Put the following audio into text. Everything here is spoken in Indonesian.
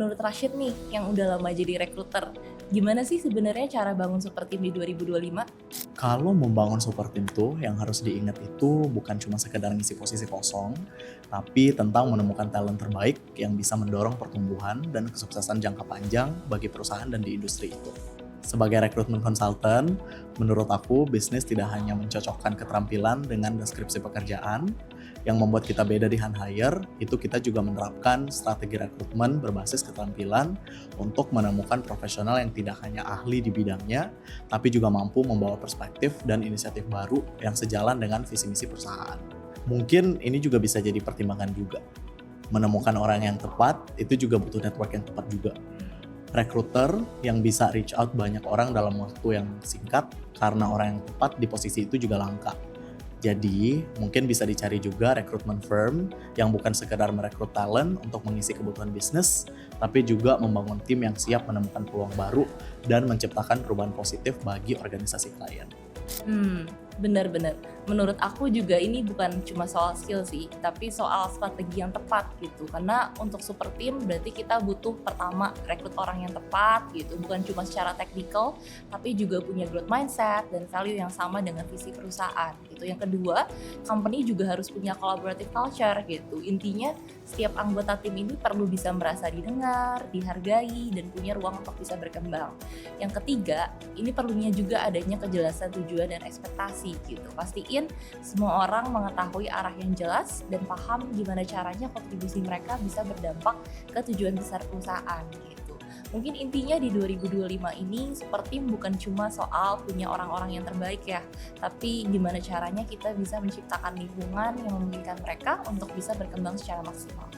menurut Rashid nih yang udah lama jadi rekruter, gimana sih sebenarnya cara bangun super team di 2025? Kalau membangun super team tuh yang harus diingat itu bukan cuma sekedar ngisi posisi kosong, tapi tentang menemukan talent terbaik yang bisa mendorong pertumbuhan dan kesuksesan jangka panjang bagi perusahaan dan di industri itu. Sebagai rekrutmen consultant, menurut aku bisnis tidak hanya mencocokkan keterampilan dengan deskripsi pekerjaan, yang membuat kita beda di hand hire, itu kita juga menerapkan strategi rekrutmen berbasis keterampilan untuk menemukan profesional yang tidak hanya ahli di bidangnya, tapi juga mampu membawa perspektif dan inisiatif baru yang sejalan dengan visi misi perusahaan. Mungkin ini juga bisa jadi pertimbangan juga. Menemukan orang yang tepat, itu juga butuh network yang tepat juga. Recruiter yang bisa reach out banyak orang dalam waktu yang singkat karena orang yang tepat di posisi itu juga langka. Jadi, mungkin bisa dicari juga recruitment firm yang bukan sekedar merekrut talent untuk mengisi kebutuhan bisnis, tapi juga membangun tim yang siap menemukan peluang baru dan menciptakan perubahan positif bagi organisasi klien. Benar-benar. Menurut aku juga ini bukan cuma soal skill sih, tapi soal strategi yang tepat gitu. Karena untuk super team berarti kita butuh pertama rekrut orang yang tepat gitu, bukan cuma secara teknikal, tapi juga punya growth mindset dan value yang sama dengan visi perusahaan gitu. Yang kedua, company juga harus punya collaborative culture gitu. Intinya setiap anggota tim ini perlu bisa merasa didengar, dihargai, dan punya ruang untuk bisa berkembang. Yang ketiga, ini perlunya juga adanya kejelasan tujuan dan ekspektasi gitu. Pastiin semua orang mengetahui arah yang jelas dan paham gimana caranya kontribusi mereka bisa berdampak ke tujuan besar perusahaan gitu. Mungkin intinya di 2025 ini super team bukan cuma soal punya orang-orang yang terbaik ya, tapi gimana caranya kita bisa menciptakan lingkungan yang memungkinkan mereka untuk bisa berkembang secara maksimal.